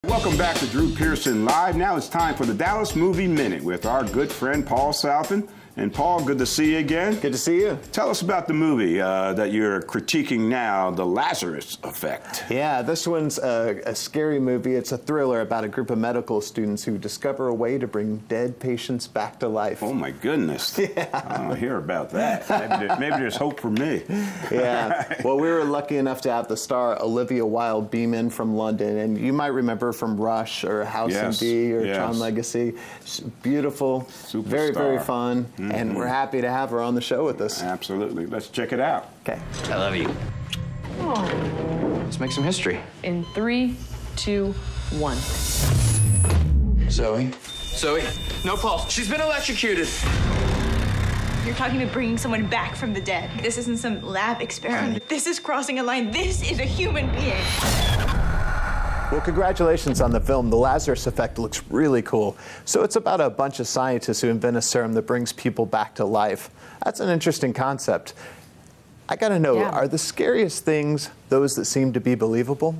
Welcome back to Drew Pearson Live. Now it's time for the Dallas Movie Minute with our good friend Paul Salfen. And Paul, good to see you again. Good to see you. Tell us about the movie that you're critiquing now, The Lazarus Effect. Yeah, this one's a scary movie. It's a thriller about a group of medical students who discover a way to bring dead patients back to life. Oh, my goodness. Yeah. I don't hear about that. Maybe there's hope for me. Yeah. Well, we were lucky enough to have the star Olivia Wilde beam in from London. And you might remember from Rush or House MD or Tron Legacy. She's beautiful, Superstar. Very, very fun. And we're happy to have her on the show with us. Absolutely. Let's check it out. Okay. I love you. Oh. Let's make some history. In 3, 2, 1. Zoe? Zoe? No pulse. She's been electrocuted. You're talking about bringing someone back from the dead. This isn't some lab experiment. This is crossing a line. This is a human being. Well, congratulations on the film. The Lazarus Effect looks really cool. So it's about a bunch of scientists who invent a serum that brings people back to life. That's an interesting concept. I gotta know, are the scariest things those that seem to be believable?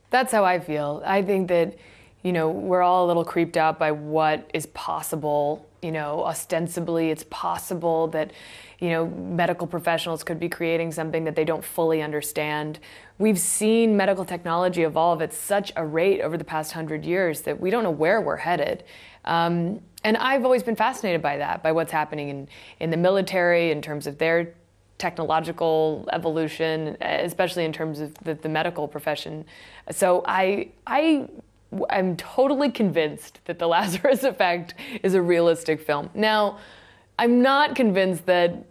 That's how I feel. I think that, you know, we're all a little creeped out by what is possible. You know, ostensibly it's possible that, you know, medical professionals could be creating something that they don't fully understand. We've seen medical technology evolve at such a rate over the past 100 years that we don't know where we're headed. And I've always been fascinated by that, by what's happening in the military in terms of their technological evolution, especially in terms of the medical profession. So I'm totally convinced that The Lazarus Effect is a realistic film. Now, I'm not convinced that,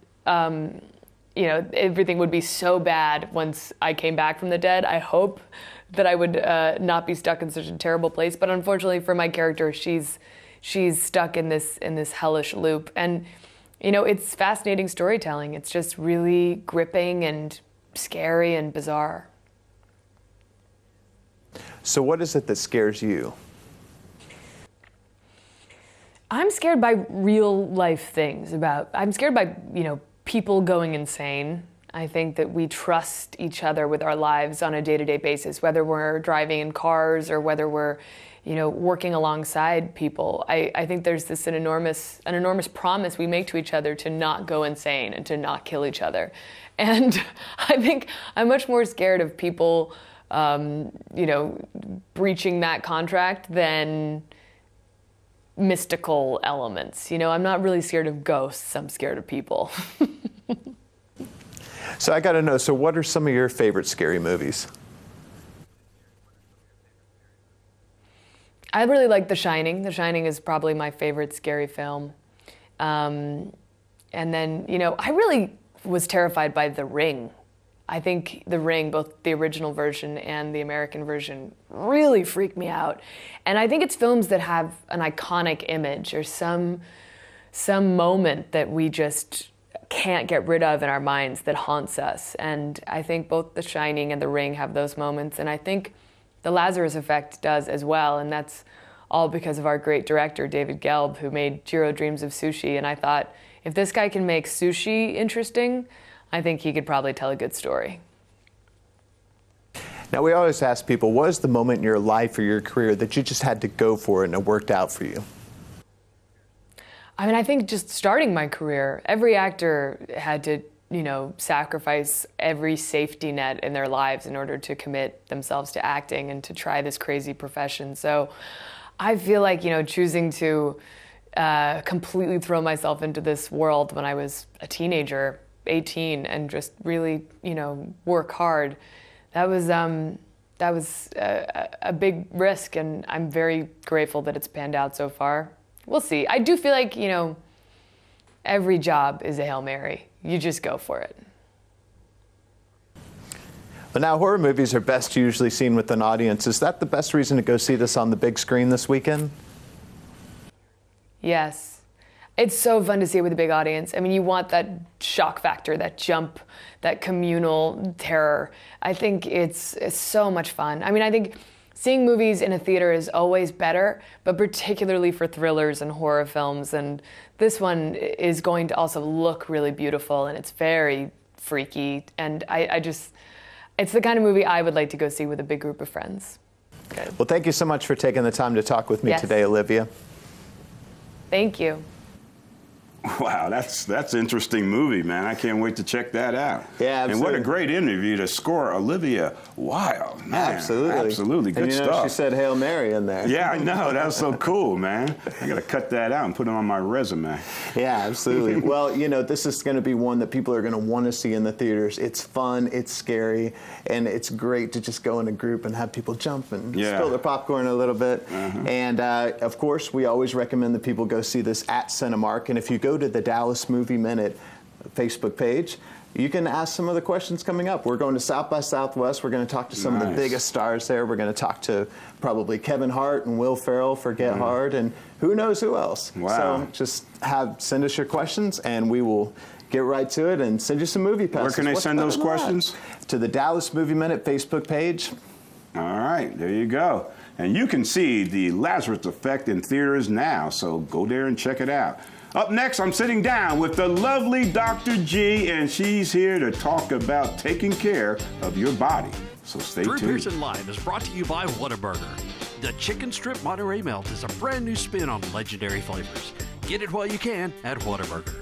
you know, everything would be so bad once I came back from the dead. I hope that I would not be stuck in such a terrible place. But unfortunately for my character, she's stuck in this hellish loop. And, you know, it's fascinating storytelling. It's just really gripping and scary and bizarre. So what is it that scares you? I'm scared by real life things. I'm scared by, you know, people going insane. I think that we trust each other with our lives on a day-to-day basis, whether we're driving in cars or whether we're, you know, working alongside people. I think there's an enormous promise we make to each other to not go insane and to not kill each other. And I think I'm much more scared of people, you know, breaching that contract than mystical elements. You know, I'm not really scared of ghosts, I'm scared of people. So I gotta know, so what are some of your favorite scary movies? I really like The Shining. The Shining is probably my favorite scary film. And then, you know, I really was terrified by The Ring. I think The Ring, both the original version and the American version, really freaked me out. And I think it's films that have an iconic image or some moment that we just can't get rid of in our minds that haunts us. And I think both The Shining and The Ring have those moments. And I think The Lazarus Effect does as well. And that's all because of our great director, David Gelb, who made Jiro Dreams of Sushi. And I thought, if this guy can make sushi interesting, I think he could probably tell a good story. Now, we always ask people, what is the moment in your life or your career that you just had to go for it and it worked out for you? I mean, I think just starting my career, every actor had to, you know, sacrifice every safety net in their lives in order to commit themselves to acting and to try this crazy profession. So I feel like, you know, choosing to completely throw myself into this world when I was a teenager, 18, and just really, you know, work hard, that was a big risk, and I'm very grateful that it's panned out so far. We'll see. I do feel like, you know, every job is a Hail Mary. You just go for it. But now horror movies are best usually seen with an audience. Is that the best reason to go see this on the big screen this weekend? Yes. It's so fun to see it with a big audience. I mean, you want that shock factor, that jump, that communal terror. I think it's so much fun. I mean, I think seeing movies in a theater is always better, but particularly for thrillers and horror films. And this one is going to also look really beautiful, and it's very freaky. And it's the kind of movie I would like to go see with a big group of friends. Good. Well, thank you so much for taking the time to talk with me Yes. today, Olivia. Thank you. Wow, that's an interesting movie, man. I can't wait to check that out. Yeah, absolutely. And what a great interview to score Olivia Wilde. Man, Absolutely. Absolutely. Good and you know, stuff. she said Hail Mary in there. Yeah, I know. That was so cool, man. I got to cut that out and put it on my resume. Yeah, absolutely. Well, you know, this is going to be one that people are going to want to see in the theaters. It's fun, it's scary, and it's great to just go in a group and have people jump and spill their popcorn a little bit. And, of course, we always recommend that people go see this at Cinemark. And if you go to the Dallas Movie Minute Facebook page, you can ask some of the questions coming up. We're going to South by Southwest. We're going to talk to some of the biggest stars there. We're going to talk to probably Kevin Hart and Will Ferrell for Get Hard, and who knows who else. Wow. So just send us your questions, and we will get right to it and send you some movie passes. Where can they send those questions? To the Dallas Movie Minute Facebook page. All right, there you go. And you can see the Lazarus Effect in theaters now, so go there and check it out. Up next, I'm sitting down with the lovely Dr. G, and she's here to talk about taking care of your body. So stay Drew tuned. Pearson Live is brought to you by Whataburger. The chicken strip Monterey Melt is a brand new spin on legendary flavors. Get it while you can at Whataburger.